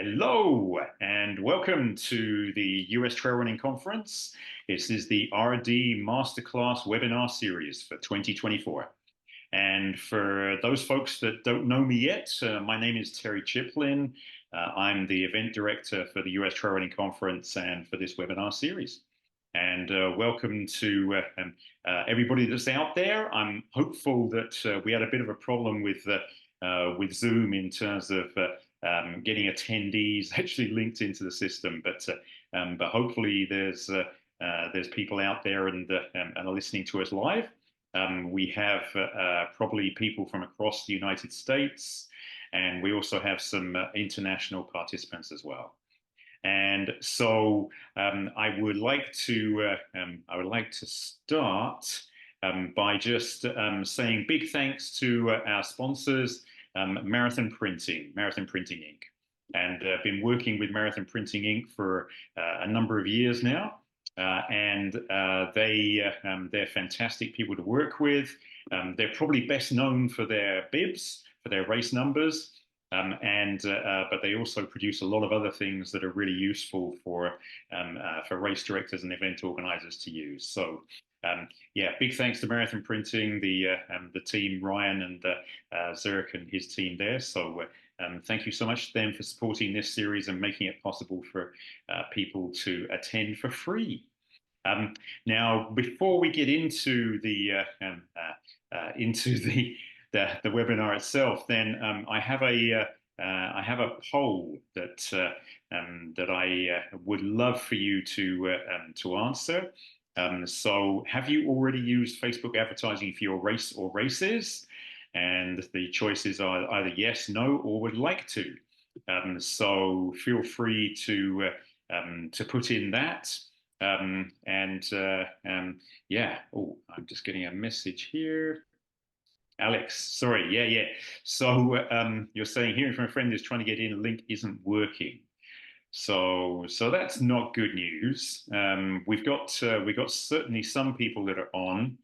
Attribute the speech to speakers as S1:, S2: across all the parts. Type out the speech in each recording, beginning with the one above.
S1: Hello and welcome to the US Trail Running Conference. This is the RD Masterclass webinar series for 2024. And for those folks that don't know me yet, my name is Terry Chiplin. I'm the event director for the US Trail Running Conference and for this webinar series. And welcome to everybody that's out there. I'm hopeful that we had a bit of a problem with Zoom in terms of getting attendees actually linked into the system, but hopefully there's people out there and are listening to us live. We have probably people from across the United States, and we also have some international participants as well. And so I would like to start by just saying big thanks to our sponsors, Marathon Printing Inc. And been working with Marathon Printing Inc. for a number of years now. They're fantastic people to work with. They're probably best known for their bibs, for their race numbers. But they also produce a lot of other things that are really useful for race directors and event organizers to use. So yeah, big thanks to Marathon Printing, the team, Ryan and Zurich and his team there. So thank you so much to them for supporting this series and making it possible for people to attend for free. Now, before we get into the webinar itself, then I have a poll that I would love for you to answer. So, have you already used Facebook advertising for your race or races? And the choices are either yes, no, or would like to. So feel free to put in that. Yeah. Oh, I'm just getting a message here. Alex, sorry. Yeah. So you're saying hearing from a friend who's trying to get in, a link isn't working. So that's not good news. We've got certainly some people that are on.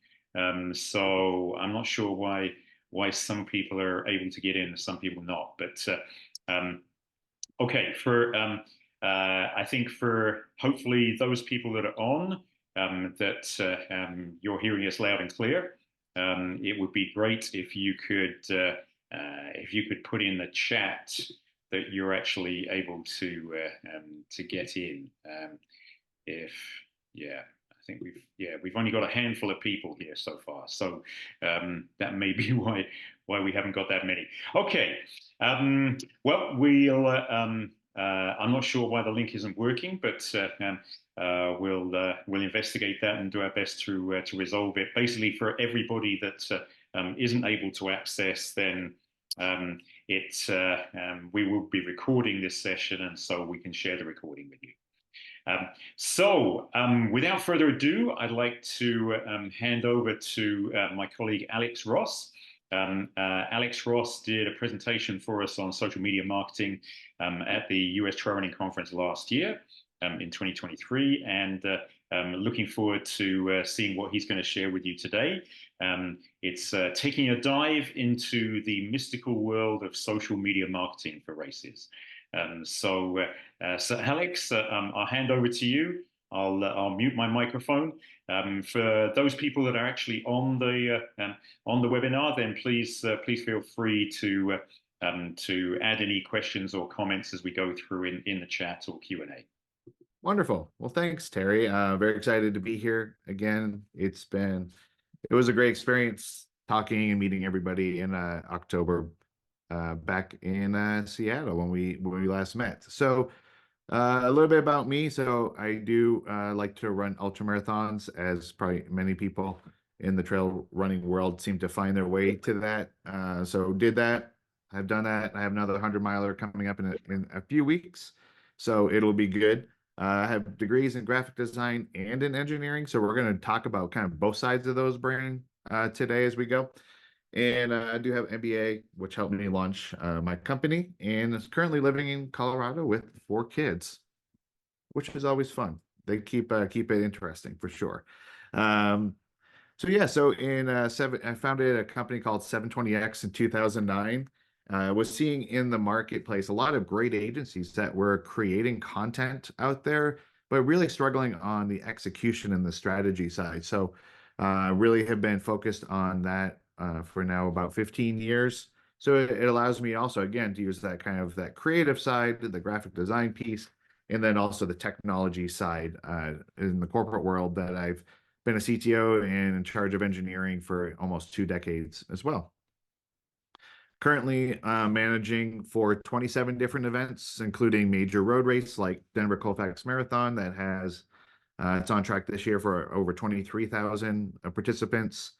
S1: So I'm not sure why some people are able to get in and some people not. But okay, I think for hopefully those people that are on, you're hearing us loud and clear. It would be great if you could put in the chat that you're actually able to get in. I think we've only got a handful of people here so far, so that may be why we haven't got that many. Okay, well I'm not sure why the link isn't working, but we'll investigate that and do our best to resolve it. Basically, for everybody that isn't able to access, then we will be recording this session, and so we can share the recording with you. Without further ado, I'd like to hand over to my colleague Alex Ross. Alex Ross did a presentation for us on social media marketing at the US Trail Running Conference last year in 2023, and looking forward to seeing what he's going to share with you today. It's taking a dive into the mystical world of social media marketing for races. So Alex, I'll hand over to you. I'll mute my microphone. For those people that are actually on the webinar, then please feel free to add any questions or comments as we go through in the chat or Q&A.
S2: Wonderful. Well, thanks, Terry. Very excited to be here again. It was a great experience talking and meeting everybody in October back in Seattle when we last met. So a little bit about me. So I do like to run ultramarathons, as probably many people in the trail running world seem to find their way to that. So did that. I've done that. I have another 100-miler coming up in a few weeks, so it'll be good. I have degrees in graphic design and in engineering, so we're going to talk about kind of both sides of those brain today as we go. And I do have an MBA, which helped me launch my company, and is currently living in Colorado with 4 kids, which is always fun. They keep it interesting for sure. So I founded a company called 720X in 2009, was seeing in the marketplace a lot of great agencies that were creating content out there, but really struggling on the execution and the strategy side. So really have been focused on that for now about 15 years. So it allows me also, again, to use that kind of that creative side, the graphic design piece, and then also the technology side in the corporate world that I've been a CTO and in charge of engineering for almost 2 decades as well. Currently managing for 27 different events, including major road race like Denver Colfax Marathon that has it's on track this year for over 23,000 participants,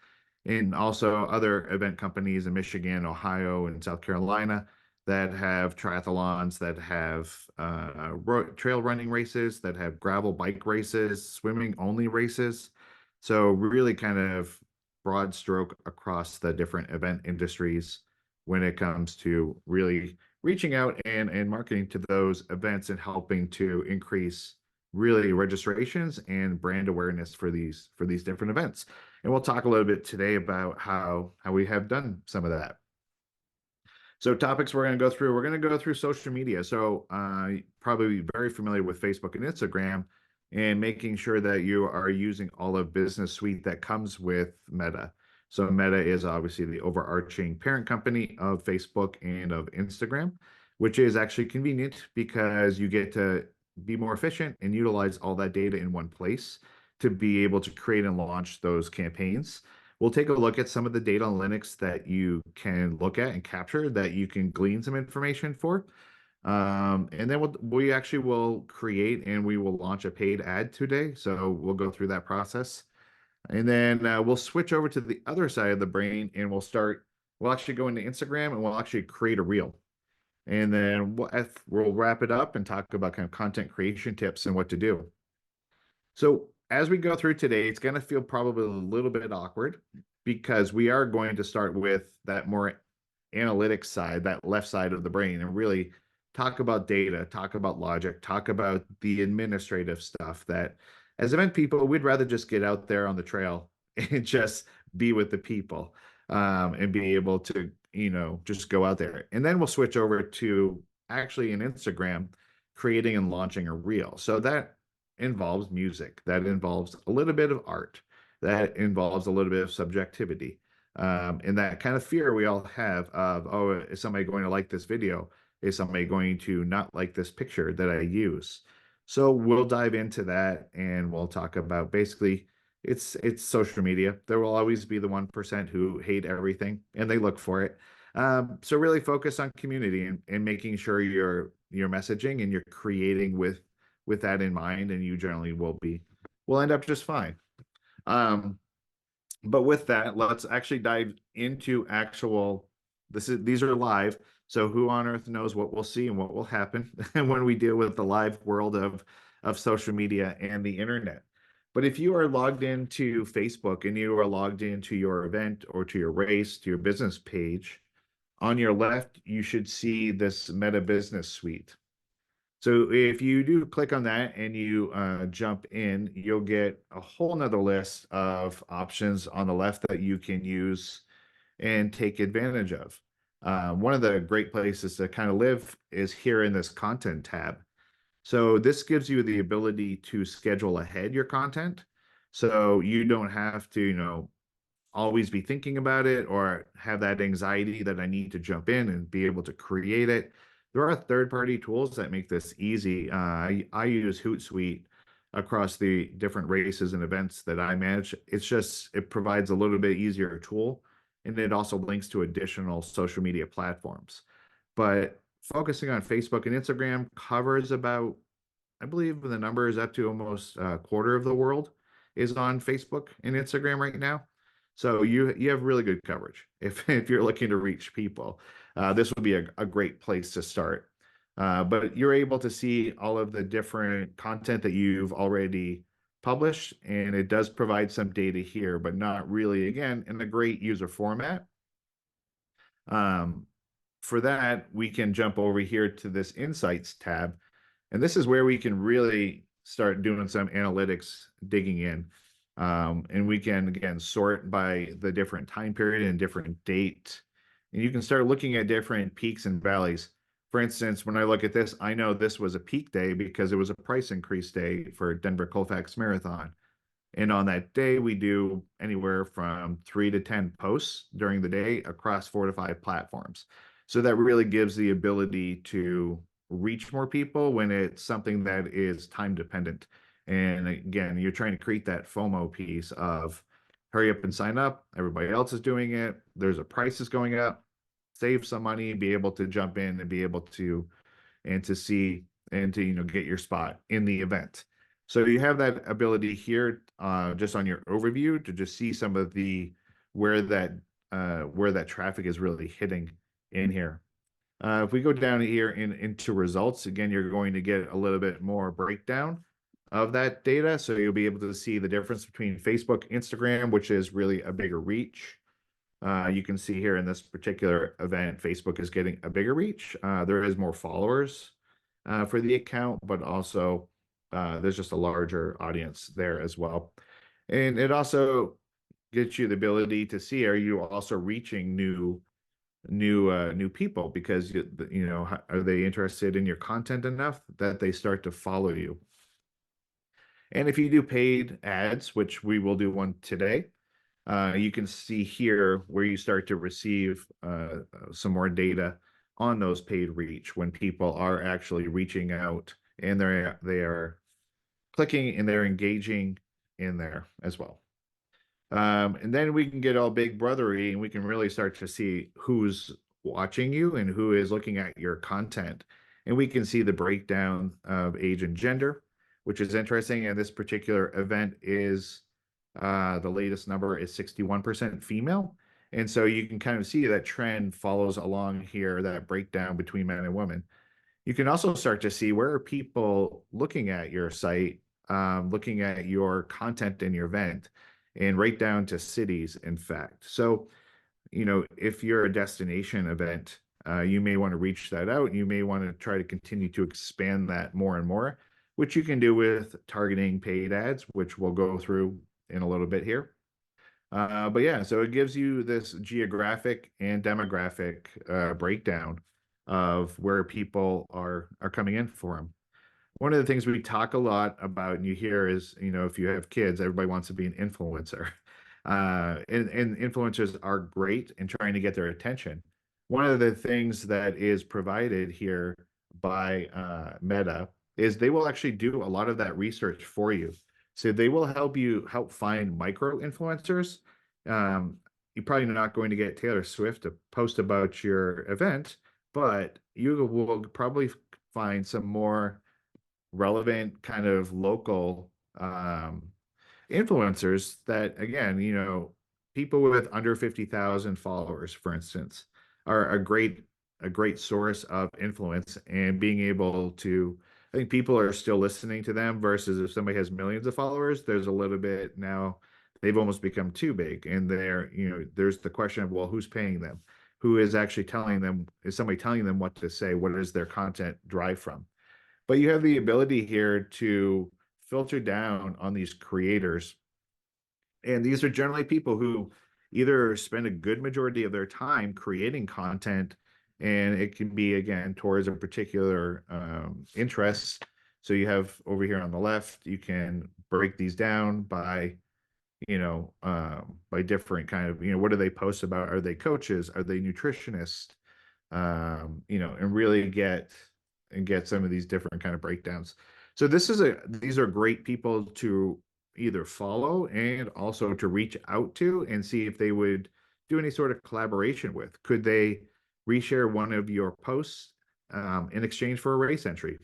S2: and also other event companies in Michigan, Ohio, and South Carolina that have triathlons, that have trail running races, that have gravel bike races, swimming only races. So really kind of broad stroke across the different event industries when it comes to really reaching out and marketing to those events and helping to increase really registrations and brand awareness for these different events. And we'll talk a little bit today about how we have done some of that. So topics we're going to go through, we're going to go through social media. So probably very familiar with Facebook and Instagram, and making sure that you are using all of Business Suite that comes with Meta. So Meta is obviously the overarching parent company of Facebook and of Instagram, which is actually convenient because you get to be more efficient and utilize all that data in one place to be able to create and launch those campaigns. We'll take a look at some of the data analytics that you can look at and capture that you can glean some information for. And then we actually will create and we will launch a paid ad today. So we'll go through that process. And then we'll switch over to the other side of the brain and we'll actually go into Instagram and we'll actually create a reel. And then we'll wrap it up and talk about kind of content creation tips and what to do. So as we go through today, it's going to feel probably a little bit awkward because we are going to start with that more analytics side, that left side of the brain, and really talk about data, talk about logic, talk about the administrative stuff that as event people, we'd rather just get out there on the trail and just be with the people and be able to, just go out there. And then we'll switch over to actually in Instagram, creating and launching a reel. So that involves music, that involves a little bit of art, that involves a little bit of subjectivity. And that kind of fear we all have of, oh, is somebody going to like this video? Is somebody going to not like this picture that I use? So we'll dive into that and we'll talk about basically it's social media. There will always be the 1% who hate everything and they look for it. So really focus on community and making sure you're messaging and you're creating with that in mind, and you generally will end up just fine. But with that, let's actually dive into these are live. So who on earth knows what we'll see and what will happen when we deal with the live world of social media and the internet. But if you are logged into Facebook and you are logged into your event or to your race, to your business page, on your left, you should see this Meta Business Suite. So if you do click on that and you jump in, you'll get a whole nother list of options on the left that you can use and take advantage of. One of the great places to kind of live is here in this content tab. So this gives you the ability to schedule ahead your content. So you don't have to, always be thinking about it or have that anxiety that I need to jump in and be able to create it. There are third-party tools that make this easy. I use Hootsuite across the different races and events that I manage. It provides a little bit easier tool, and it also links to additional social media platforms. But focusing on Facebook and Instagram covers about, I believe the number is up to almost a quarter of the world is on Facebook and Instagram right now. So you have really good coverage if you're looking to reach people. This would be a great place to start. But you're able to see all of the different content that you've already published, and it does provide some data here, but not really, again, in a great user format. For that, we can jump over here to this Insights tab, and this is where we can really start doing some analytics digging in. And we can, again, sort by the different time period and different date and you can start looking at different peaks and valleys. For instance, when I look at this, I know this was a peak day because it was a price increase day for Denver Colfax Marathon. And on that day, we do anywhere from 3 to 10 posts during the day across 4 to 5 platforms. So that really gives the ability to reach more people when it's something that is time dependent. And again, you're trying to create that FOMO piece of hurry up and sign up. Everybody else is doing it. There's a prices going up. Save some money, be able to jump in and be able to and to see and to get your spot in the event. So you have that ability here just on your overview to just see some of the where that traffic is really hitting in here. If we go down here into results, again, you're going to get a little bit more breakdown of that data. So you'll be able to see the difference between Facebook, Instagram, which is really a bigger reach. You can see here in this particular event, Facebook is getting a bigger reach. There is more followers for the account, but also there's just a larger audience there as well. And it also gets you the ability to see, are you also reaching new people, because are they interested in your content enough that they start to follow you? And if you do paid ads, which we will do one today, you can see here where you start to receive some more data on those paid reach when people are actually reaching out and they are clicking and they're engaging in there as well. And then we can get all big brothery and we can really start to see who's watching you and who is looking at your content. And we can see the breakdown of age and gender, which is interesting. And this particular event is the latest number is 61% female. And so you can kind of see that trend follows along here, that breakdown between men and women. You can also start to see where are people looking at your site, looking at your content in your event, and right down to cities, in fact. So, if you're a destination event, you may want to reach that out. You may want to try to continue to expand that more and more, which you can do with targeting paid ads, which we'll go through in a little bit here. But yeah, so it gives you this geographic and demographic breakdown of where people are coming in for them. One of the things we talk a lot about and you hear is, if you have kids, everybody wants to be an influencer. And influencers are great in trying to get their attention. One of the things that is provided here by Meta is they will actually do a lot of that research for you. So they will help find micro influencers. You're probably not going to get Taylor Swift to post about your event, but you will probably find some more relevant kind of local influencers that, again, people with under 50,000 followers, for instance, are a great source of influence. And being able to, I think people are still listening to them versus if somebody has millions of followers, there's a little bit now they've almost become too big. And there's the question of, well, who's paying them? Who is actually telling them? Is somebody telling them what to say? What is their content drive from? But you have the ability here to filter down on these creators. And these are generally people who either spend a good majority of their time creating content, and it can be, again, towards a particular interest. So you have over here on the left, you can break these down by different kind of, what do they post about? Are they coaches? Are they nutritionists? And really get some of these different kind of breakdowns. So these are great people to either follow and also to reach out to and see if they would do any sort of collaboration with. Could they reshare one of your posts in exchange for a race entry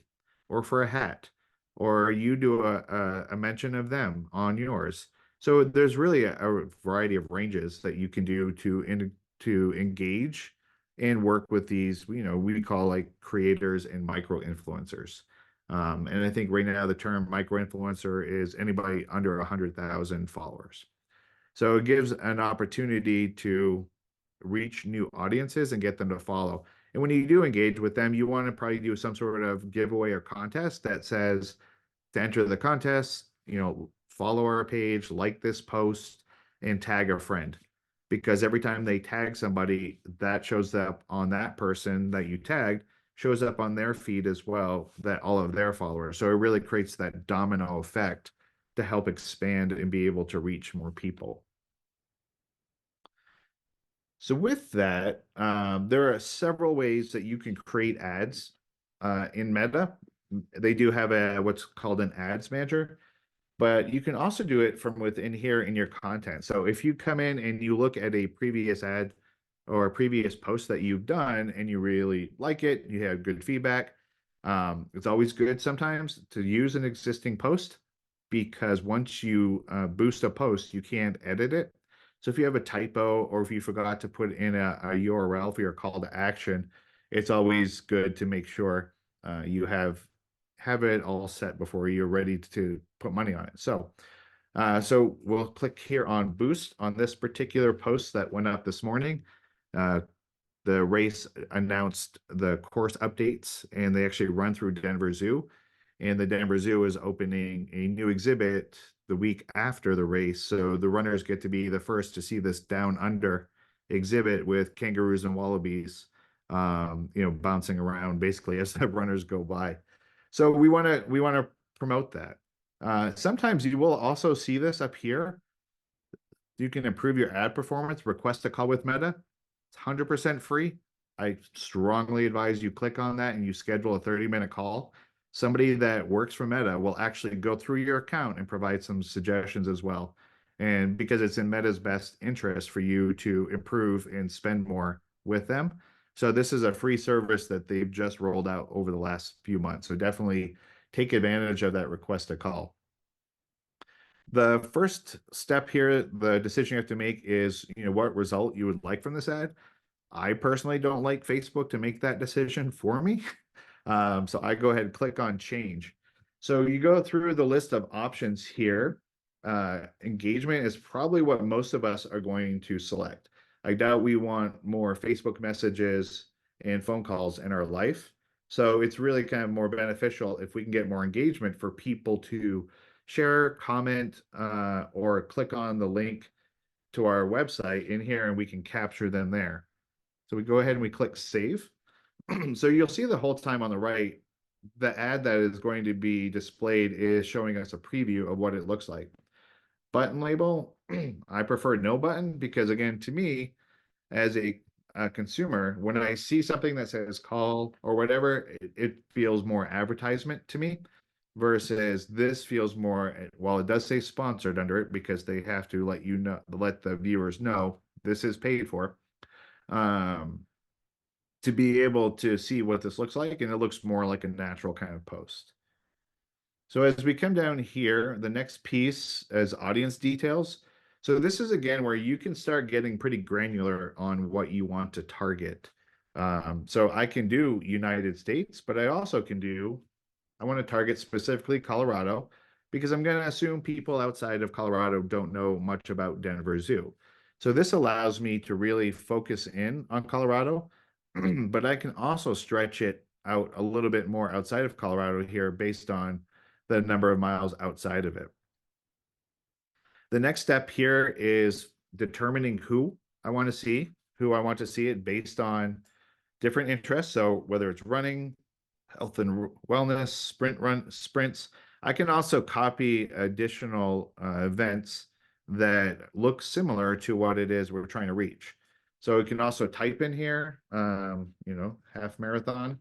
S2: or for a hat, or you do a mention of them on yours? So there's really a variety of ranges that you can do to engage and work with these, we call like creators and micro influencers. And I think right now the term micro influencer is anybody under 100,000 followers. So it gives an opportunity to reach new audiences and get them to follow. And when you do engage with them, you want to probably do some sort of giveaway or contest that says to enter the contest, follow our page, like this post, and tag a friend. because every time they tag somebody, that shows up on that person that you tagged, shows up on their feed as well, that all of their followers. So it really creates that domino effect to help expand and be able to reach more people. So with that, there are several ways that you can create ads in Meta. They do have a what's called an ads manager, but you can also do it from within here in your content. So if you come in and you look at a previous ad or a previous post that you've done and you really like it, you have good feedback, it's always good sometimes to use an existing post, because once you boost a post, you can't edit it. So if you have a typo or if you forgot to put in a URL for your call to action, it's always good to make sure you have it all set before you're ready to put money on it. So we'll click here on boost on this particular post that went up this morning. The race announced the course updates, and they actually run through Denver Zoo. And the Denver Zoo is opening a new exhibit the week after the race. So the runners get to be the first to see this down under exhibit with kangaroos and wallabies, bouncing around basically as the runners go by. So we want to promote that. Sometimes you will also see this up here. You can improve your ad performance, request a call with Meta. It's 100% free. I strongly advise you click on that and you schedule a 30-minute call. Somebody that works for Meta will actually go through your account and provide some suggestions as well. And because it's in Meta's best interest for you to improve and spend more with them. So this is a free service that they've just rolled out over the last few months. So definitely take advantage of that request a call. The first step here, the decision you have to make is, what result you would like from this ad. I personally don't like Facebook to make that decision for me. So I go ahead and click on change. So you go through the list of options here. Engagement is probably what most of us are going to select. I doubt we want more Facebook messages and phone calls in our life. So it's really kind of more beneficial if we can get more engagement for people to share, comment, or click on the link to our website in here, and we can capture them there. So we go ahead and we click save. So you'll see the whole time on the right, the ad that is going to be displayed is showing us a preview of what it looks like. Button label, I prefer no button because, again, to me, as a consumer, when I see something that says call or whatever, it feels more advertisement to me, versus this feels more, while it does say sponsored under it because they have to let the viewers know this is paid for, to be able to see what this looks like, and it looks more like a natural kind of post. So as we come down here, the next piece is audience details. So this is, again, where you can start getting pretty granular on what you want to target. So I can do United States, but I also can I want to target specifically Colorado, because I'm going to assume people outside of Colorado don't know much about Denver Zoo. So this allows me to really focus in on Colorado, but I can also stretch it out a little bit more outside of Colorado here based on the number of miles outside of it. The next step here is determining who I want to see it based on different interests. So whether it's running, health and wellness, sprints. I can also copy additional events that look similar to what it is we're trying to reach. So we can also type in here, half marathon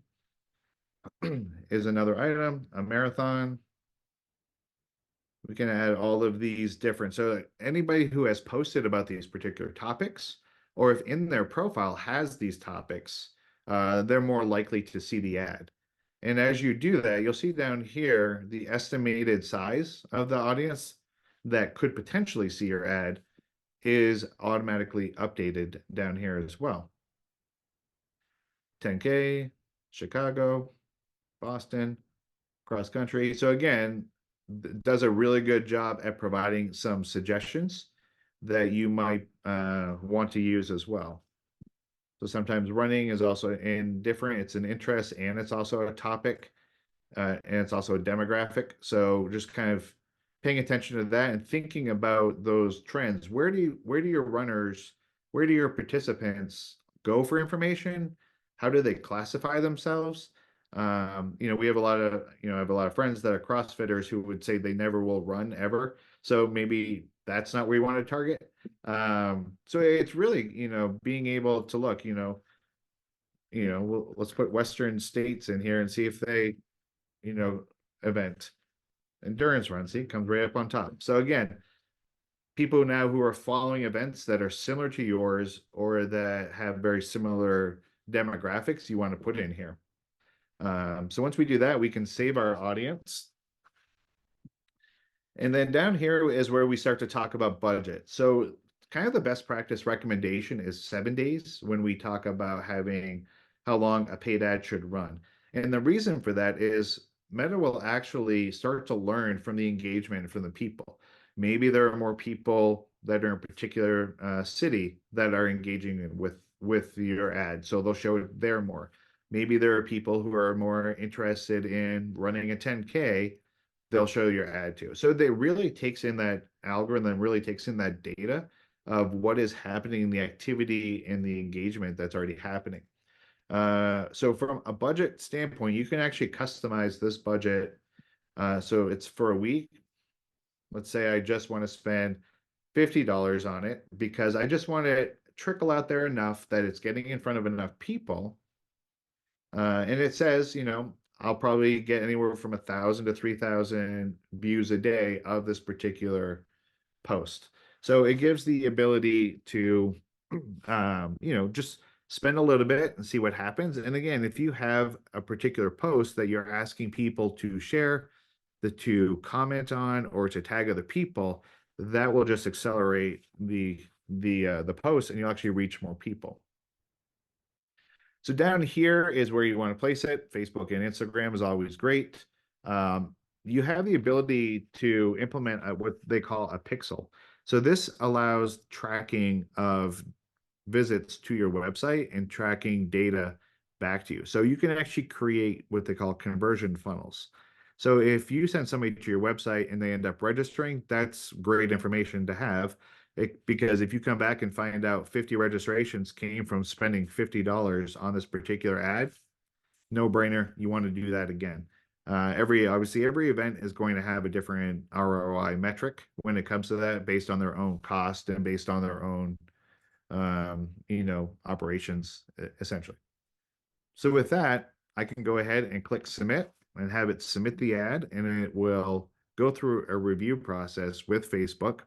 S2: is another item, a marathon. We can add all of these different, so anybody who has posted about these particular topics, or if in their profile has these topics, they're more likely to see the ad. And as you do that, you'll see down here the estimated size of the audience that could potentially see your ad is automatically updated down here as well. 10K, Chicago, Boston, cross country. So again, does a really good job at providing some suggestions that you might want to use as well. So sometimes running is also different. It's an interest and it's also a topic, and it's also a demographic. So just kind of paying attention to that and thinking about those trends. Where do your runners where do your participants go for information? How do they classify themselves? We have a lot of, I have a lot of friends that are CrossFitters who would say they never will run ever. So maybe that's not where you want to target. So it's really, being able to look, let's put Western states in here and see if they, you know, event endurance run. See, it comes right up on top. So again, people now who are following events that are similar to yours or that have very similar demographics you want to put in here. So once we do that, we can save our audience. And then down here is where we start to talk about budget. So kind of the best practice recommendation is 7 days when we talk about having how long a paid ad should run. And the reason for that is Meta will actually start to learn from the engagement from the people. Maybe there are more people that are in a particular city that are engaging with your ad, so they'll show it there more. Maybe there are people who are more interested in running a 10K, they'll show your ad to. So they really takes in that algorithm, really takes in that data of what is happening in the activity and the engagement that's already happening. So from a budget standpoint, you can actually customize this budget. So it's for a week. Let's say I just want to spend $50 on it because I just want to trickle out there enough that it's getting in front of enough people. And it says, I'll probably get anywhere from 1,000 to 3,000 views a day of this particular post. So it gives the ability to, just spend a little bit and see what happens. And again, if you have a particular post that you're asking people to share, to comment on, or to tag other people, that will just accelerate the post, and you'll actually reach more people. So down here is where you want to place it. Facebook and Instagram is always great. You have the ability to implement what they call a pixel. So this allows tracking of visits to your website and tracking data back to you. So you can actually create what they call conversion funnels. So if you send somebody to your website and they end up registering, that's great information to have. Because if you come back and find out 50 registrations came from spending $50 on this particular ad, no brainer, you want to do that again. Obviously every event is going to have a different ROI metric when it comes to that, based on their own cost and based on their own operations, essentially. So with that, I can go ahead and click submit and have it submit the ad, and it will go through a review process with Facebook.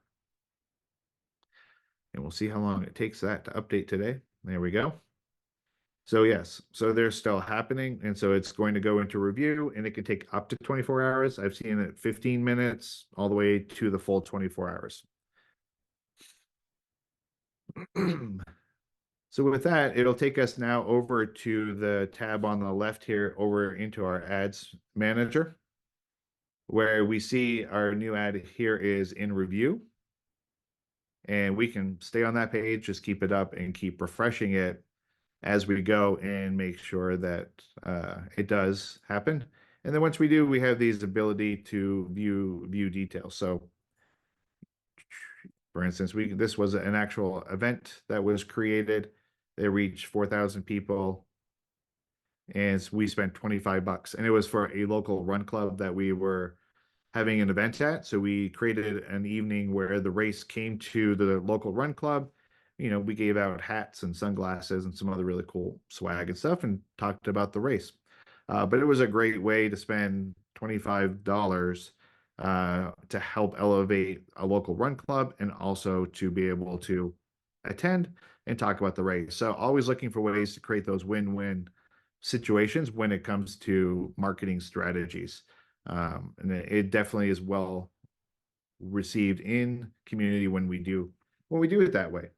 S2: And we'll see how long it takes that to update today. There we go. So yes, so they're still happening. And so it's going to go into review, and it can take up to 24 hours. I've seen it 15 minutes all the way to the full 24 hours. So with that, it'll take us now over to the tab on the left here, over into our ads manager, where we see our new ad here is in review. And we can stay on that page, just keep it up and keep refreshing it as we go and make sure that it does happen. And then once we do, we have these ability to view details. So for instance, this was an actual event that was created. They reached 4,000 people, and we spent $25, and it was for a local run club that we were having an event at. So we created an evening where the race came to the local run club. We gave out hats and sunglasses and some other really cool swag and stuff, and talked about the race. But it was a great way to spend $25 to help elevate a local run club, and also to be able to attend and talk about the race. So always looking for ways to create those win-win situations when it comes to marketing strategies. And it definitely is well received in community when we do it that way.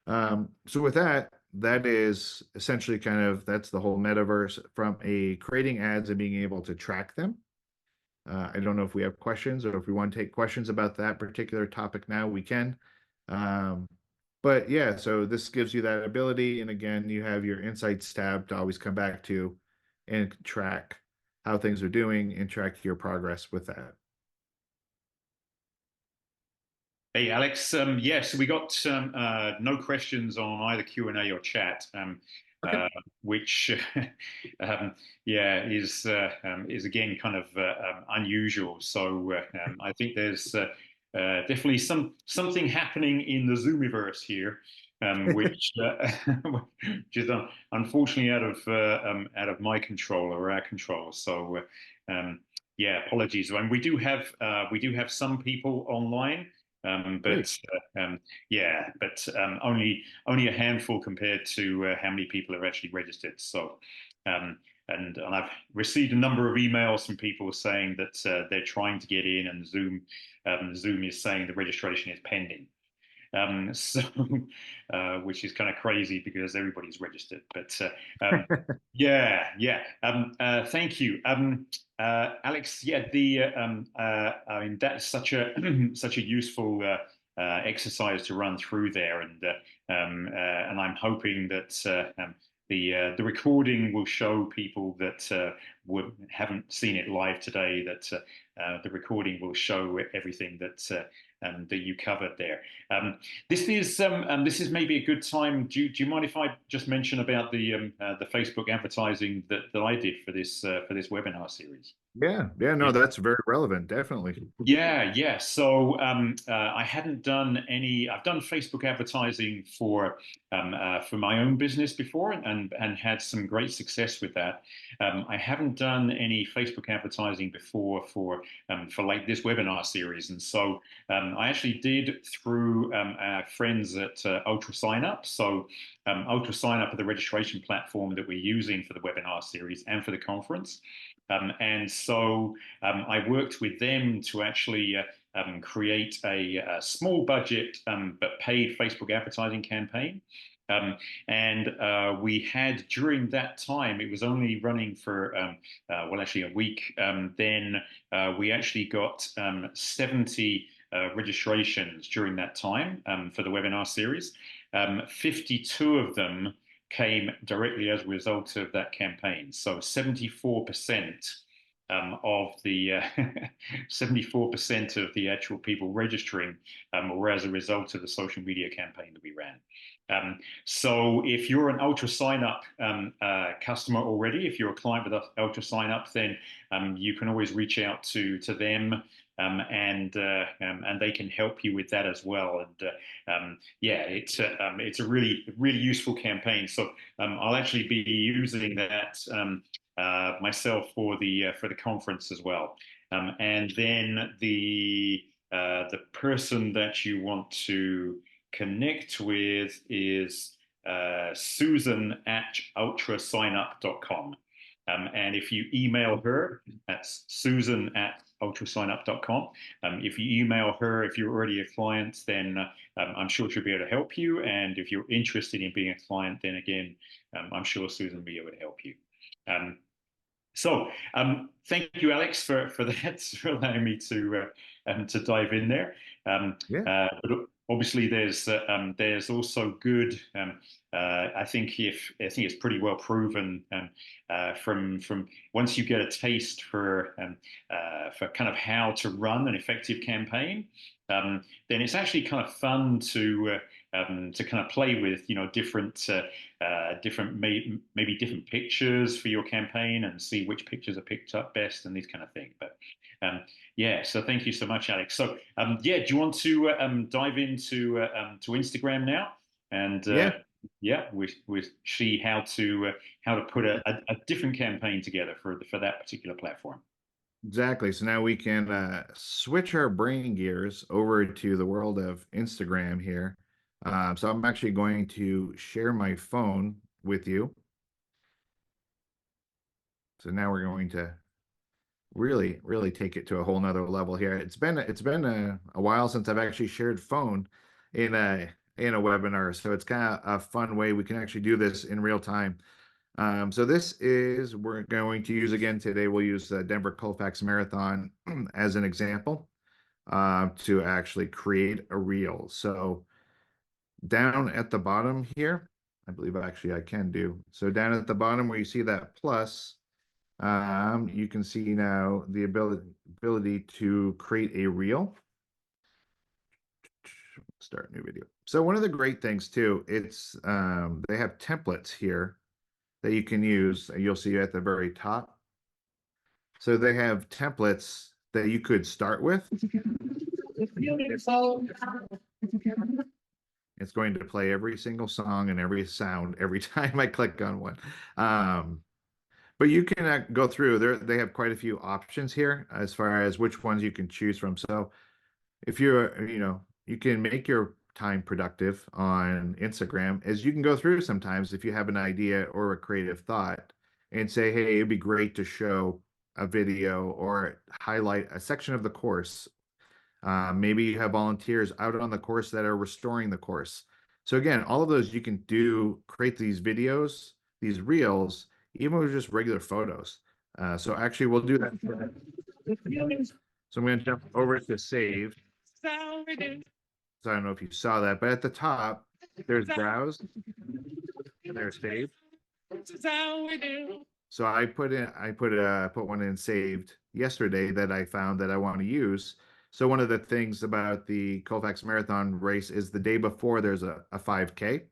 S2: So with that, that is essentially that's the whole metaverse from a creating ads and being able to track them. I don't know if we have questions, or if we want to take questions about that particular topic now, we can. But yeah, so this gives you that ability. And again, you have your insights tab to always come back to and track how things are doing and track your progress with that.
S1: Hey, Alex. Yes, we got no questions on either Q&A or chat,
S2: Okay,
S1: uh, which, um, yeah, is again kind of unusual. So I think there's definitely something happening in the Zoomiverse here, which which is unfortunately out of my control or our control. So yeah, apologies. And we do have some people online.
S2: great.
S1: Yeah, but only a handful compared to how many people are actually registered. So, um, and I've received a number of emails from people saying that they're trying to get in, and Zoom is saying the registration is pending. So, which is kind of crazy because everybody's registered. But yeah, yeah. Thank you, Alex. Yeah, I mean that's such a such a useful exercise to run through there, and I'm hoping that the recording will show people that haven't seen it live today that the recording will show everything that you covered there. This is maybe a good time. Do you mind if I just mention about the Facebook advertising that I did for this webinar series?
S2: Yeah, yeah, no, that's very relevant, definitely.
S1: Yeah, yeah. So I hadn't done any. I've done Facebook advertising for my own business before, and had some great success with that. I haven't done any Facebook advertising before for like this webinar series, and so I actually did through our friends at Ultra Sign Up. So Ultra Sign Up are the registration platform that we're using for the webinar series and for the conference. And so I worked with them to actually create a small budget but paid Facebook advertising campaign. Um, and we had during that time, it was only running for, well, actually a week. Then we actually got 70 registrations during that time for the webinar series. 52 of them came directly as a result of that campaign. So 74% of the 74% of the actual people registering were as a result of the social media campaign that we ran. So if you're an Ultra Sign Up customer already, if you're a client with Ultra Sign Up, then you can always reach out to them. And they can help you with that as well. And yeah, it's a really useful campaign. So I'll actually be using that myself for the conference as well. And then the person that you want to connect with is Susan at ultrasignup.com. And if you email her, that's Susan at ultrasignup.com. If you email her, if you're already a client, then I'm sure she'll be able to help you. And if you're interested in being a client, then again, I'm sure Susan will be able to help you. So thank you, Alex, for that, for allowing me to dive in there.
S2: Yeah,
S1: But obviously, there's also good. I think it's pretty well proven from once you get a taste for kind of how to run an effective campaign, then it's actually kind of fun to kind of play with different maybe different pictures for your campaign and see which pictures are picked up best and these kind of things. But yeah, so thank you so much, Alex. So yeah, do you want to dive into to Instagram now and
S2: yeah,
S1: yeah, we see how to put a different campaign together for that particular platform.
S2: exactly. So now we can switch our brain gears over to the world of Instagram here. So I'm actually going to share my phone with you. So now we're going to really take it to a whole nother level here. It's been a while since I've actually shared phone in a webinar, so it's kind of a fun way we can actually do this in real time. So this is we're going to use again today. We'll use the Denver Colfax Marathon as an example to actually create a reel. So down at the bottom here, I believe actually I can do so. Down at the bottom where you see that plus, you can see now the ability to create a reel. Start new video. So one of the great things too, it's they have templates here that you can use. You'll see at the very top. So they have templates that you could start with. It's going to play every single song and every sound every time I click on one. But you can go through there. They have quite a few options here as far as which ones you can choose from. So if you're, you can make your time productive on Instagram as you can go through sometimes if you have an idea or a creative thought and say, hey, it'd be great to show a video or highlight a section of the course. Maybe you have volunteers out on the course that are restoring the course. So again, all of those you can do, create these videos, these reels, even with just regular photos. So actually we'll do that. So I'm going to jump over to save. So I don't know if you saw that, but at the top, there's browse and there's save. So I put one in saved yesterday that I found that I want to use. So one of the things about the Colfax Marathon race is the day before there's a 5K.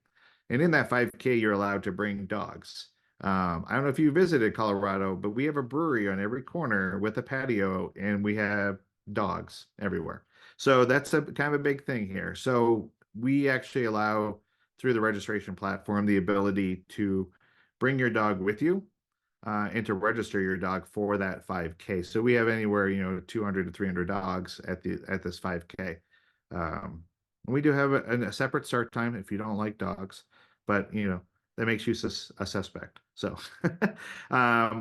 S2: And in that 5K, you're allowed to bring dogs. I don't know if you visited Colorado, but we have a brewery on every corner with a patio, and we have dogs everywhere. So that's a kind of a big thing here. So we actually allow, through the registration platform, the ability to bring your dog with you and to register your dog for that 5K. So we have anywhere, 200 to 300 dogs at this 5K. We do have a separate start time if you don't like dogs, but that makes you a suspect. So,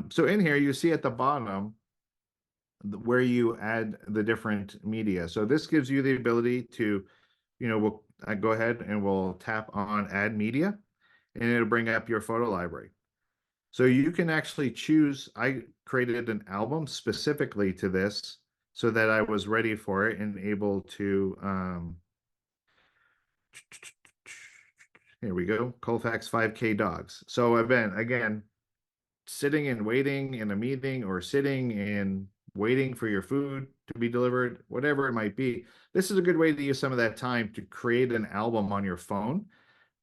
S2: so in here you see at the bottom where you add the different media. So this gives you the ability to, we'll go ahead and we'll tap on add media, and it'll bring up your photo library. So you can actually choose. I created an album specifically to this so that I was ready for it and able to, here we go, Colfax 5K dogs. So I've been, again, sitting and waiting in a meeting or sitting and waiting for your food to be delivered, whatever it might be. This is a good way to use some of that time to create an album on your phone,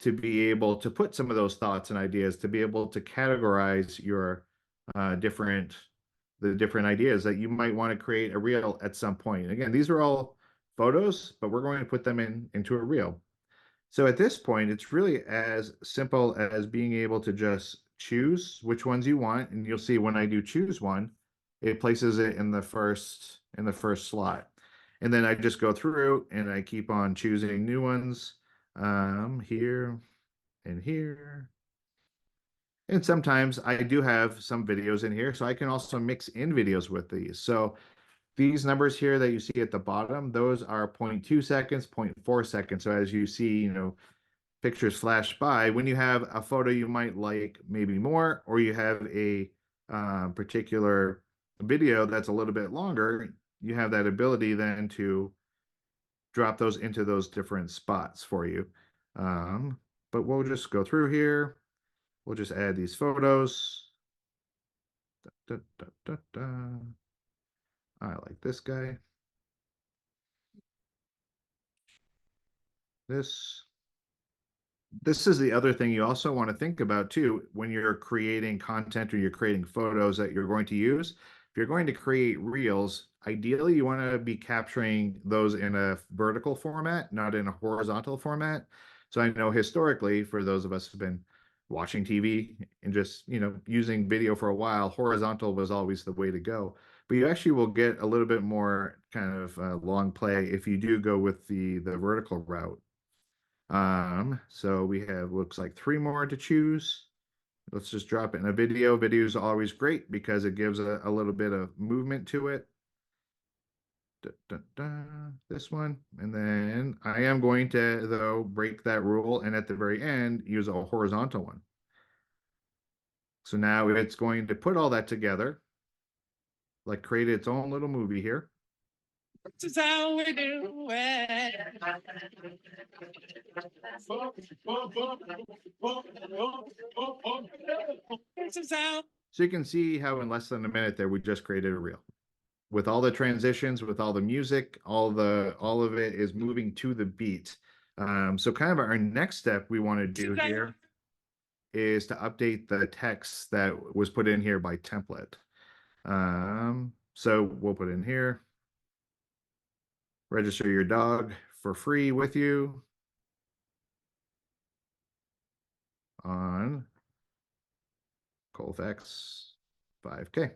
S2: to be able to put some of those thoughts and ideas, to be able to categorize your different ideas that you might want to create a reel at some point. Again, these are all photos, but we're going to put them into a reel. So at this point, it's really as simple as being able to just choose which ones you want. And you'll see when I do choose one, it places it in the first slot. And then I just go through and I keep on choosing new ones here and here. And sometimes I do have some videos in here, so I can also mix in videos with these. So these numbers here that you see at the bottom, those are 0.2 seconds, 0.4 seconds. So as you see, pictures flash by, when you have a photo you might like maybe more, or you have a particular video that's a little bit longer, you have that ability then to drop those into those different spots for you. But we'll just go through here. We'll just add these photos. Da, da, da, da. I like this guy. This is the other thing you also want to think about too when you're creating content or you're creating photos that you're going to use. If you're going to create reels, ideally you want to be capturing those in a vertical format, not in a horizontal format. So I know historically, for those of us who've been watching TV and just, using video for a while, horizontal was always the way to go. But you actually will get a little bit more kind of long play if you do go with the vertical route. So we have, looks like 3 more to choose. Let's just drop it in a video. Video is always great because it gives a little bit of movement to it. This one. And then I am going to, though, break that rule and at the very end use a horizontal one. So now it's going to put all that together, like create its own little movie here. This is how we do it. So you can see how in less than a minute there we just created a reel with all the transitions, with all the music, all of it is moving to the beat. So kind of our next step we want to do here is to update the text that was put in here by template. So we'll put in here, register your dog for free with you on Colfax 5K.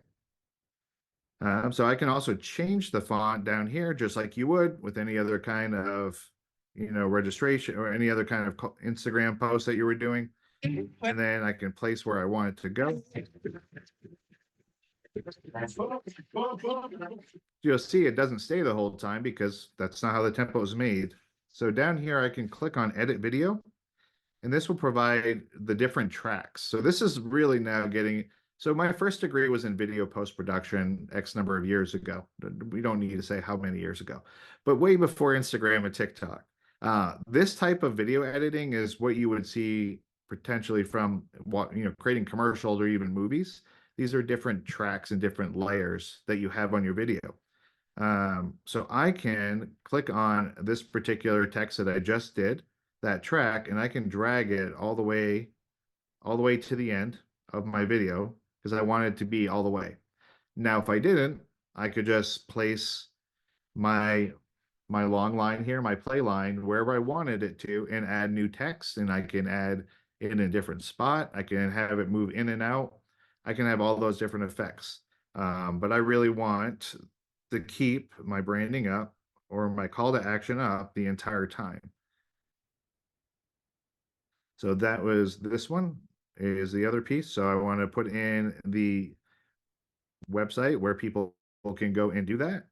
S2: So I can also change the font down here just like you would with any other kind of, registration or any other kind of Instagram post that you were doing. And then I can place where I want it to go. You'll see it doesn't stay the whole time because that's not how the tempo is made. So down here, I can click on edit video, and this will provide the different tracks. So this is really now getting, so my first degree was in video post-production X number of years ago. We don't need to say how many years ago, but way before Instagram and TikTok. This type of video editing is what you would see potentially from what, creating commercials or even movies. These are different tracks and different layers that you have on your video. So I can click on this particular text that I just did, that track, and I can drag it all the way to the end of my video because I want it to be all the way. Now, if I didn't, I could just place my long line here, my play line, wherever I wanted it to, and add new text, and I can add it in a different spot. I can have it move in and out. I can have all those different effects. But I really want to keep my branding up or my call to action up the entire time. So that was this one is the other piece. So I want to put in the website where people can go and do that.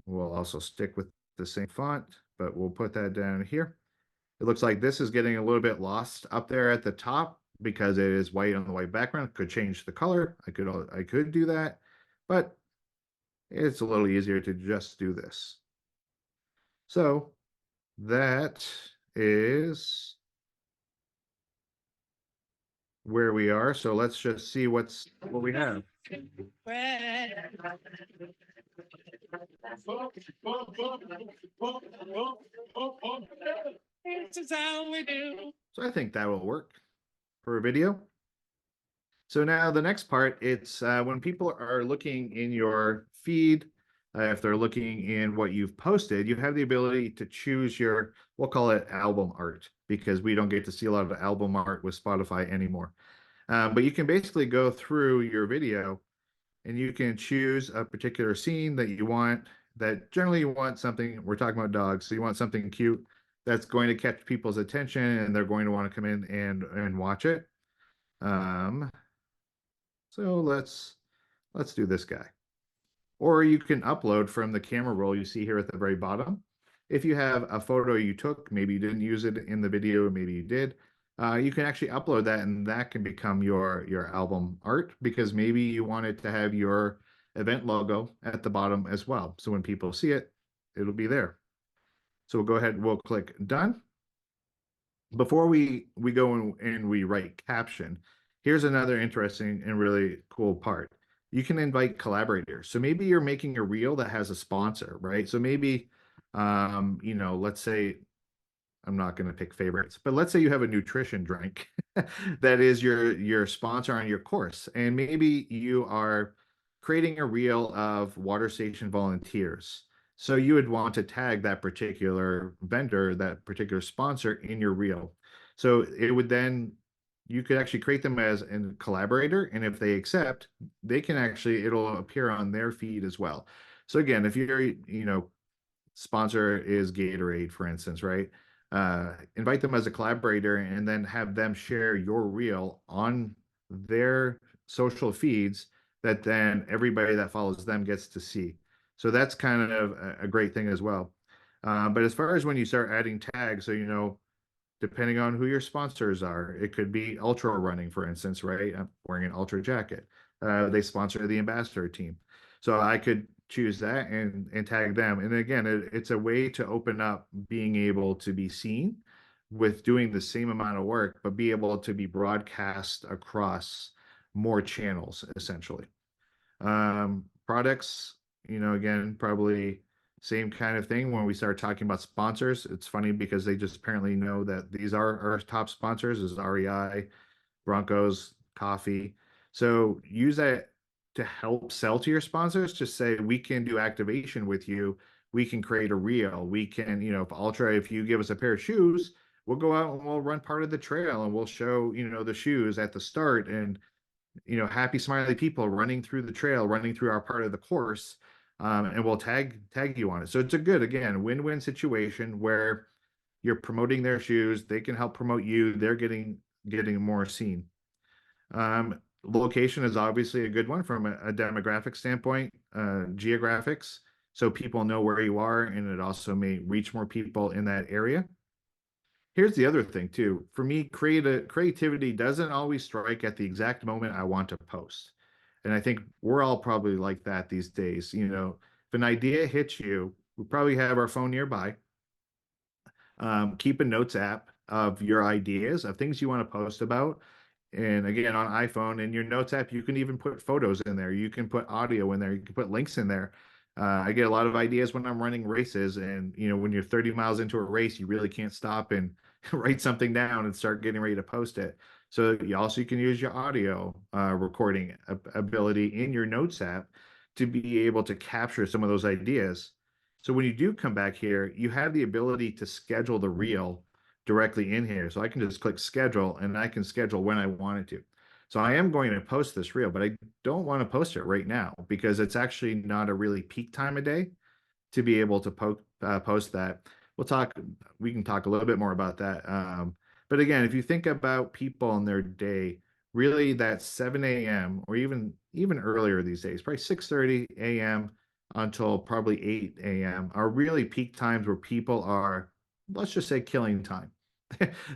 S2: We'll also stick with the same font, but we'll put that down here. It looks like this is getting a little bit lost up there at the top because it is white on the white background. Could change the color. I could do that, but it's a little easier to just do this. So that is where we are. So let's just see what we have. This is how we do. So I think that will work for a video. So now the next part, it's when people are looking in your feed, if they're looking in what you've posted, you have the ability to choose your, we'll call it album art, because we don't get to see a lot of album art with Spotify anymore. But you can basically go through your video and you can choose a particular scene that you want, that generally you want something, we're talking about dogs, so you want something cute that's going to catch people's attention and they're going to want to come in and watch it. So let's do this guy. Or you can upload from the camera roll you see here at the very bottom. If you have a photo you took, maybe you didn't use it in the video, maybe you did, you can actually upload that and that can become your album art because maybe you want it to have your event logo at the bottom as well. So when people see it, it'll be there. So we'll go ahead and we'll click done. Before we go and we write caption, here's another interesting and really cool part. You can invite collaborators. So maybe you're making a reel that has a sponsor, right? So maybe, let's say, I'm not going to pick favorites, but let's say you have a nutrition drink that is your sponsor on your course. And maybe you are creating a reel of water station volunteers. So you would want to tag that particular vendor, that particular sponsor in your reel. So it would then, you could actually create them as a collaborator. And if they accept, they can actually, it'll appear on their feed as well. So again, if you're, sponsor is Gatorade, for instance, right? Invite them as a collaborator and then have them share your reel on their social feeds that then everybody that follows them gets to see. So that's kind of a great thing as well. But as far as when you start adding tags, so depending on who your sponsors are, it could be ultra running, for instance, right? I'm wearing an ultra jacket. They sponsor the ambassador team. So I could choose that and tag them. And again, it's a way to open up being able to be seen with doing the same amount of work, but be able to be broadcast across more channels, essentially. Products, again, probably Same kind of thing when we start talking about sponsors. It's funny because they just apparently know that these are our top sponsors is REI, Broncos, coffee. So use that to help sell to your sponsors. Just say, we can do activation with you. We can create a reel. We can, if Ultra, if you give us a pair of shoes, we'll go out and we'll run part of the trail and we'll show, the shoes at the start and, happy smiley people running through the trail, running through our part of the course. And we'll tag you on it. So it's a good, again, win-win situation where you're promoting their shoes. They can help promote you. They're getting more seen. Location is obviously a good one from a demographic standpoint, geographics, so people know where you are, and it also may reach more people in that area. Here's the other thing too. For me, creativity doesn't always strike at the exact moment I want to post. And I think we're all probably like that these days. If an idea hits you, we probably have our phone nearby. Keep a notes app of your ideas of things you want to post about. And again, on iPhone, in your notes app, you can even put photos in there. You can put audio in there. You can put links in there. I get a lot of ideas when I'm running races, and when you're 30 miles into a race, you really can't stop and write something down and start getting ready to post it. So you can use your audio recording ability in your notes app to be able to capture some of those ideas. So when you do come back here, you have the ability to schedule the reel directly in here. So I can just click schedule and I can schedule when I want it to. So I am going to post this reel, but I don't want to post it right now because it's actually not a really peak time of day to be able to post that. We can talk a little bit more about that. But again, if you think about people in their day, really that 7 a.m. or even earlier these days, probably 6:30 a.m. until probably 8 a.m. are really peak times where people are, let's just say, killing time.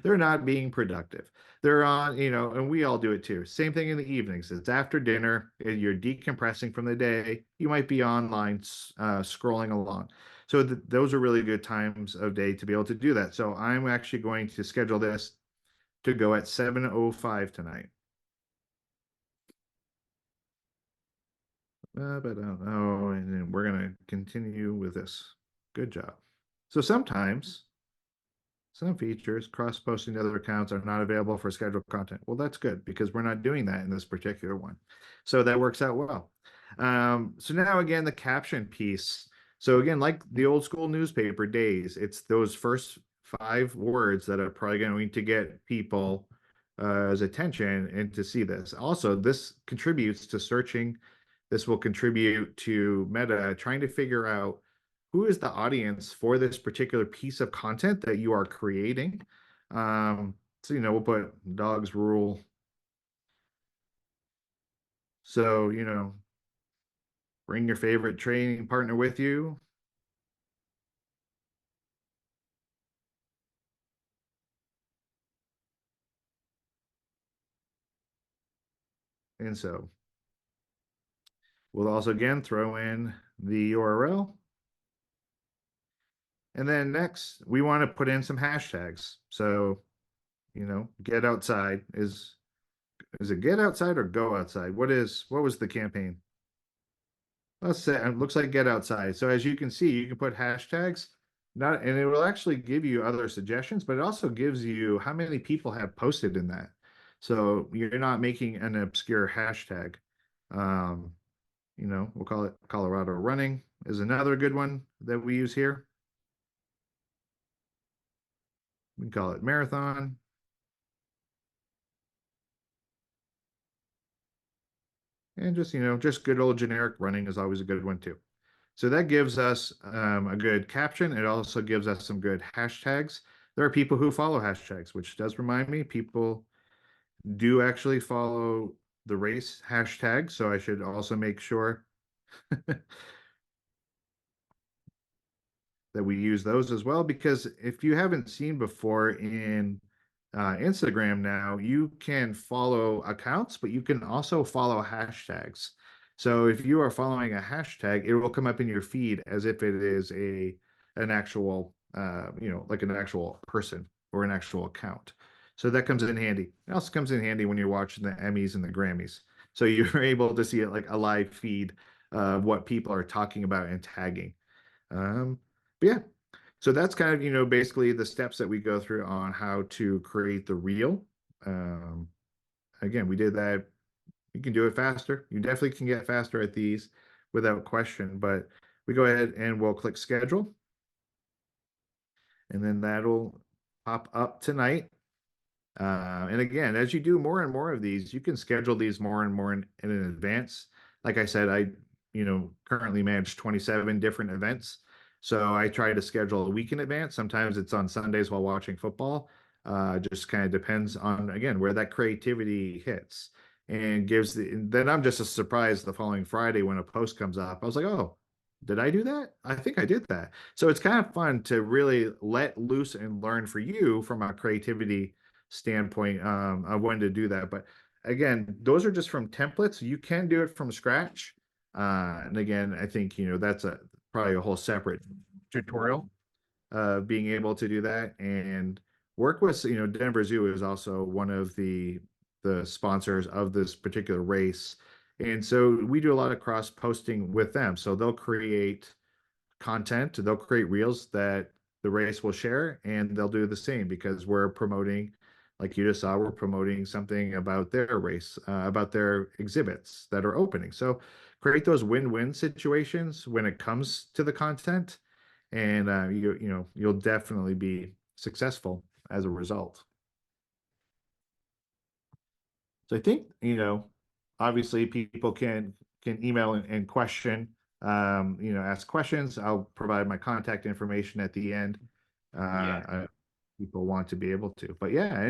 S2: They're not being productive. They're on, and we all do it too. Same thing in the evenings. It's after dinner, and you're decompressing from the day. You might be online scrolling along. So those are really good times of day to be able to do that. So I'm actually going to schedule this to go at 7:05 tonight. But and then we're going to continue with this. Good job. So sometimes some features, cross-posting to other accounts, are not available for scheduled content. Well, that's good because we're not doing that in this particular one. So that works out well. So now again, the caption piece. So again, like the old school newspaper days, it's those first 5 words that are probably going to get people attention and to see this. Also, this contributes to searching. This will contribute to Meta trying to figure out who is the audience for this particular piece of content that you are creating. So, we'll put dogs rule. So, bring your favorite training partner with you. And so we'll also again throw in the URL. And then next, we want to put in some hashtags. So, get outside is it get outside or go outside? What was the campaign? Let's say it looks like get outside. So as you can see, you can put hashtags, and it will actually give you other suggestions, but it also gives you how many people have posted in that. So you're not making an obscure hashtag. We'll call it Colorado running is another good one that we use here. We can call it marathon. And just good old generic running is always a good one too. So that gives us a good caption. It also gives us some good hashtags. There are people who follow hashtags, which does remind me, people do actually follow the race hashtag. So I should also make sure that we use those as well, because if you haven't seen before in Instagram now, you can follow accounts, but you can also follow hashtags. So if you are following a hashtag, it will come up in your feed as if it is an actual, like an actual person or an actual account. So that comes in handy. It also comes in handy when you're watching the Emmys and the Grammys. So you're able to see it like a live feed of what people are talking about and tagging. But yeah, so that's kind of, basically the steps that we go through on how to create the reel. Um, Again, we did that. You can do it faster. You definitely can get faster at these without question, but we go ahead and we'll click schedule, and then that'll pop up tonight. And again, as you do more and more of these, you can schedule these more and more in advance. Like I said, I, currently manage 27 different events. So I try to schedule a week in advance. Sometimes it's on Sundays while watching football. Just kind of depends on, again, where that creativity hits and then I'm just as surprised the following Friday when a post comes up. I was like, oh, did I do that? I think I did that. So it's kind of fun to really let loose and learn for you from a creativity standpoint of when to do that. But again, those are just from templates. You can do it from scratch. And again, I think, that's probably a whole separate tutorial, being able to do that and work with, Denver Zoo is also one of the sponsors of this particular race. And so we do a lot of cross posting with them. So they'll create content, they'll create reels that the race will share, and they'll do the same because we're promoting, like you just saw, we're promoting something about their race, about their exhibits that are opening. So create those win-win situations when it comes to the content, and you'll definitely be successful as a result. So I think, obviously people can email and question, ask questions. I'll provide my contact information at the end.
S1: Yeah.
S2: People want to be able to. But yeah,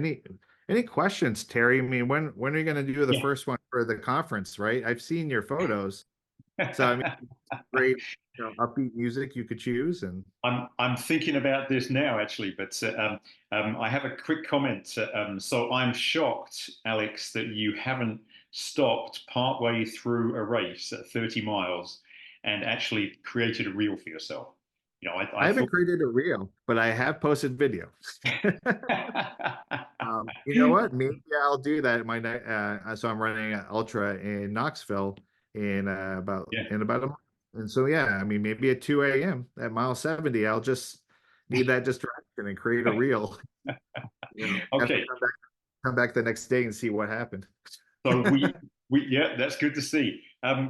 S2: any questions, Terry? I mean, when are you going to do the
S1: Yeah.
S2: first one for the conference, right? I've seen your photos. So I mean, great, upbeat music you could choose, and
S1: I'm thinking about this now, actually, but I have a quick comment. So I'm shocked, Alex, that you haven't stopped partway through a race at 30 miles and actually created a reel for yourself.
S2: I
S1: I
S2: haven't
S1: thought.
S2: created a reel, but I have posted videos. You know what? Maybe I'll do that. So I'm running an ultra in Knoxville
S1: Yeah.
S2: in about a month. And so yeah, I mean maybe at 2 a.m. at mile 70, I'll just need that distraction and create a reel. Have to
S1: Okay.
S2: come back the next day and see what happened.
S1: So yeah, that's good to see.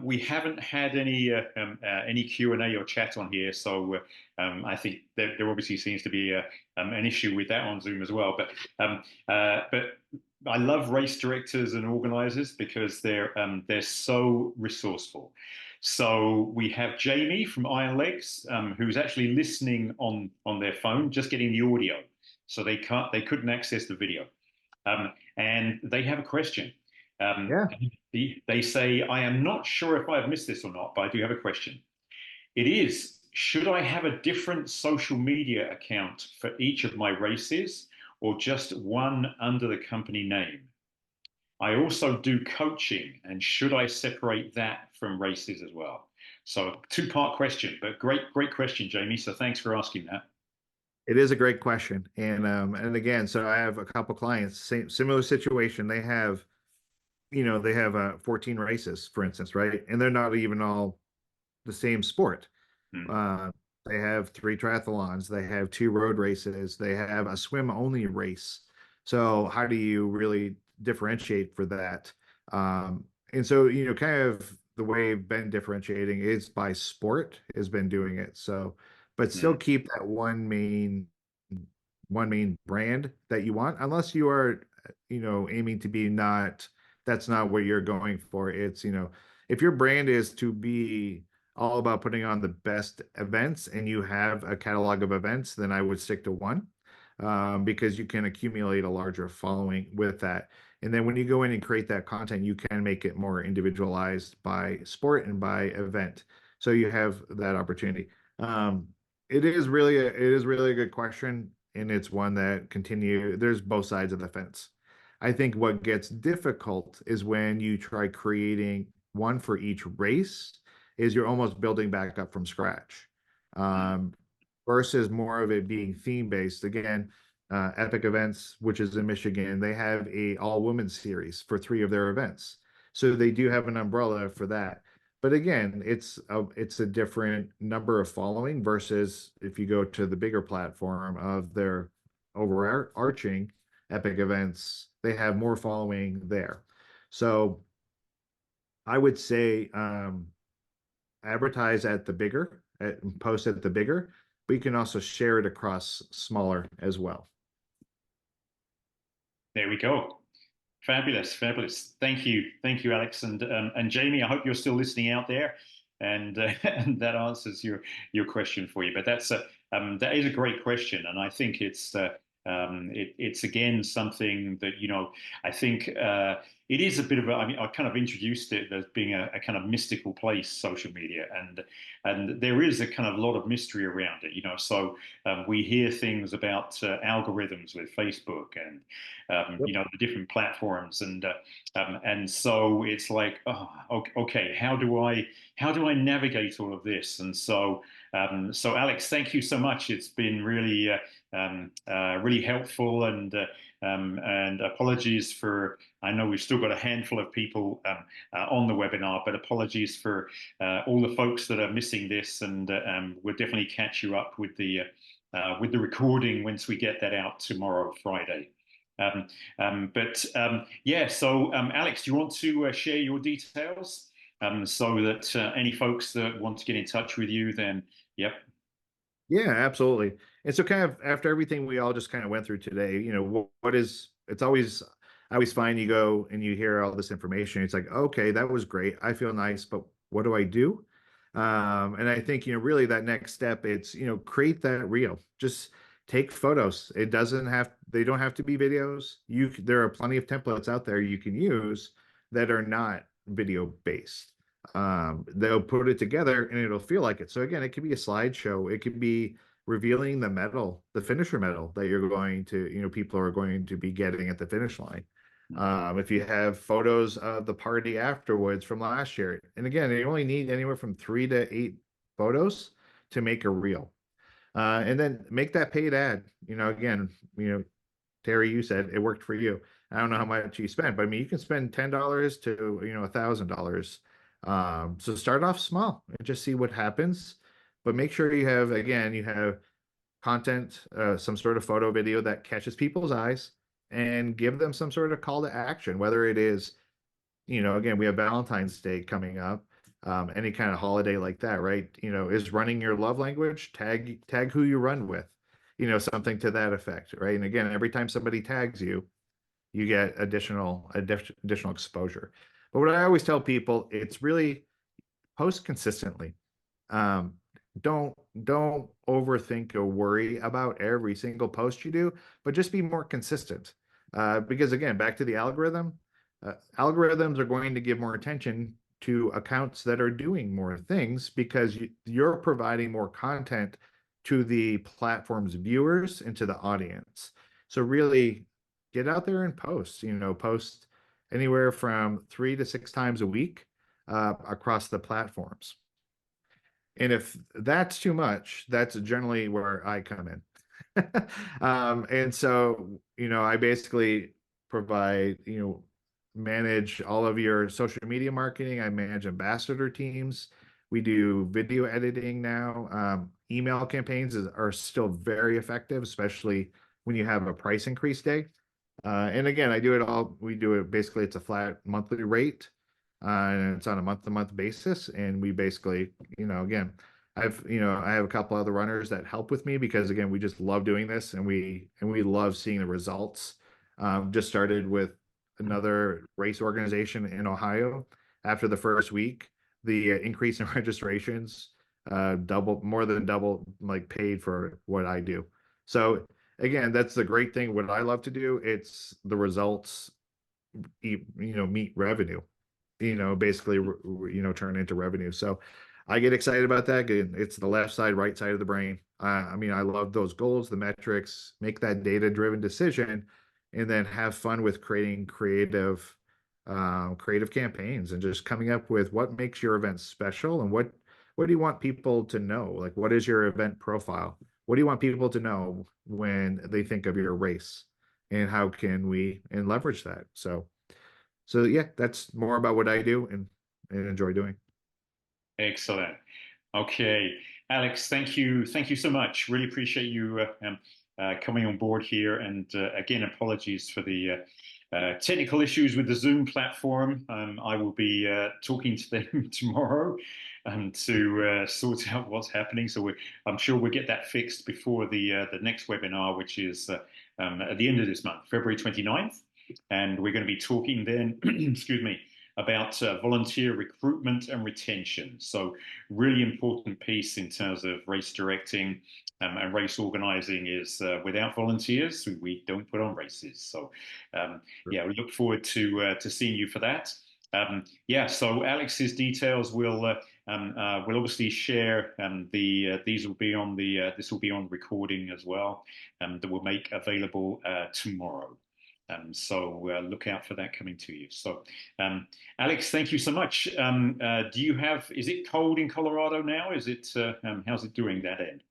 S1: We haven't had any Q&A or chat on here, so I think there obviously seems to be an issue with that on Zoom as well. But I love race directors and organizers because they're so resourceful. So we have Jamie from Iron Legs, who's actually listening on their phone, just getting the audio, so they couldn't access the video. And they have a question. Um,
S2: Yeah.
S1: they say, I am not sure if I've missed this or not, but I do have a question. It is, should I have a different social media account for each of my races or just one under the company name? I also do coaching, and should I separate that from races as well? So, two-part question, but great question, Jamie. So, thanks for asking that.
S2: It is a great question. And again, so I have a couple clients, similar situation. They have 14 races, for instance, right? And they're not even all the same sport.
S1: Hmm.
S2: Uh, they have 3 triathlons, they have 2 road races, they have a swim only race. So how do you really differentiate for that? And so, kind of the way I've been differentiating is by sport, has been doing it. So, but still
S1: Hmm.
S2: keep that one main brand that you want, unless you are, aiming to be not, that's not what you're going for. It's, if your brand is to be all about putting on the best events and you have a catalog of events, then I would stick to one, because you can accumulate a larger following with that. And then when you go in and create that content, you can make it more individualized by sport and by event. So you have that opportunity. It is really a good question, and it's one that there's both sides of the fence. I think what gets difficult is when you try creating one for each race, is you're almost building back up from scratch.
S1: Hmm.
S2: Um, Versus more of it being theme based. Again, Epic Events, which is in Michigan, they have a all women series for 3 of their events. So they do have an umbrella for that. But again, it's a different number of following versus if you go to the bigger platform of their overarching epic events, they have more following there. So I would say advertise at the bigger, post at the bigger, but you can also share it across smaller as well.
S1: There we go. Fabulous, fabulous. Thank you, Alex, and Jamie. I hope you're still listening out there, and and that answers your question for you. But that is a great question, and I think it's again something that I think it is a bit of a. I mean, I kind of introduced it as being a kind of mystical place, social media, and there is a kind of lot of mystery around it. So we hear things about algorithms with Facebook and
S2: Yep.
S1: the different platforms, and so it's like, oh, okay, how do I navigate all of this? And so Alex, thank you so much. It's been really helpful, and apologies for. I know we've still got a handful of people on the webinar, but apologies for all the folks that are missing this, and we'll definitely catch you up with the recording once we get that out tomorrow, Friday. But yeah, so Alex, do you want to share your details so that any folks that want to get in touch with you, then, yep.
S2: Yeah, absolutely. And so kind of after everything we all just kind of went through today, what is it's always I always find you go and you hear all this information. It's like, okay, that was great. I feel nice, but what do I do? And I think, really that next step, it's, create that reel. Just take photos. They don't have to be videos. There are plenty of templates out there you can use that are not video based. They'll put it together and it'll feel like it. So again, it could be a slideshow. It could be revealing the medal, the finisher medal that you're going to, people are going to be getting at the finish line. If you have photos of the party afterwards from last year, and again, you only need anywhere from 3 to 8 photos to make a reel. And then make that paid ad. Again, Terry, you said it worked for you. I don't know how much you spent, but I mean, you can spend $10 to $1,000. So start off small and just see what happens. But make sure you have content, some sort of photo video that catches people's eyes, and give them some sort of call to action, whether it is, again, we have Valentine's Day coming up, any kind of holiday like that, right? Is running your love language, tag who you run with, something to that effect, right? And again, every time somebody tags you, you get additional exposure. But what I always tell people, it's really post consistently. Um, don't overthink or worry about every single post you do, but just be more consistent. Because again, back to the algorithm, algorithms are going to give more attention to accounts that are doing more things because you're providing more content to the platform's viewers and to the audience. So really get out there and post anywhere from 3 to 6 times a week across the platforms. And if that's too much, that's generally where I come in. And so, I basically provide, manage all of your social media marketing. I manage ambassador teams. We do video editing now. Email campaigns are still very effective, especially when you have a price increase day. And again, we do it basically, it's a flat monthly rate, and it's on a month-to-month basis. And we basically, again, I have a couple other runners that help with me because again, we just love doing this and we love seeing the results. Just started with another race organization in Ohio. After the first week, the increase in registrations, more than double, like paid for what I do. So again, that's the great thing. What I love to do, it's the results, meet revenue, basically, turn into revenue. So I get excited about that. It's the left side, right side of the brain. I mean, I love those goals, the metrics, make that data-driven decision, and then have fun with creating creative campaigns and just coming up with what makes your event special and what do you want people to know? Like, what is your event profile? What do you want people to know when they think of your race? And how can we leverage that? So yeah, that's more about what I do and enjoy doing.
S1: Excellent. Okay, Alex, thank you so much. Really appreciate you coming on board here. And again, apologies for the technical issues with the Zoom platform. I will be talking to them tomorrow to sort out what's happening. I'm sure we'll get that fixed before the next webinar, which is at the end of this month, February 29th. And we're going to be talking then, excuse me, about volunteer recruitment and retention. So really important piece in terms of race directing and race organizing is without volunteers, we don't put on races. So yeah, we look forward to seeing you for that. Yeah, so Alex's details will obviously share. These will be on the this will be on recording as well, that we'll make available tomorrow. Look out for that coming to you. Alex, thank you so much. Is it cold in Colorado now? How's it doing that end?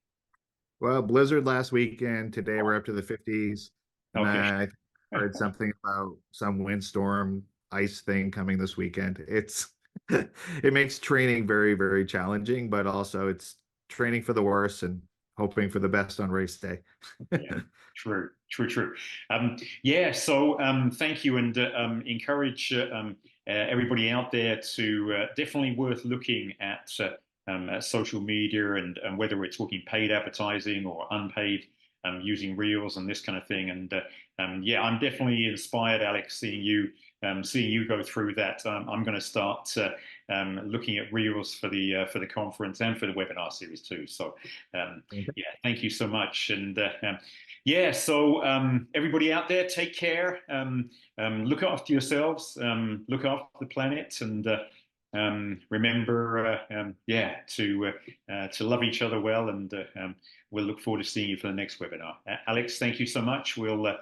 S2: Well, blizzard last weekend. Today we're up to the 50s, and
S1: Okay.
S2: I heard something about some windstorm ice thing coming this weekend. It's it makes training very, very challenging, but also it's training for the worst and hoping for the best on race day.
S1: Yeah, true. Yeah, thank you and encourage everybody out there to definitely worth looking at social media and whether we're talking paid advertising or unpaid, using reels and this kind of thing. And yeah, I'm definitely inspired, Alex, seeing you go through that. I'm going to start looking at reels for the conference and for the webinar series too. Yeah, thank you so much. And yeah, everybody out there, take care. Look after yourselves. Look after the planet, and remember, yeah, to love each other well. And we'll look forward to seeing you for the next webinar. Alex, thank you so much. I'm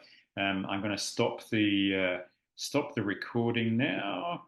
S1: going to stop the recording now.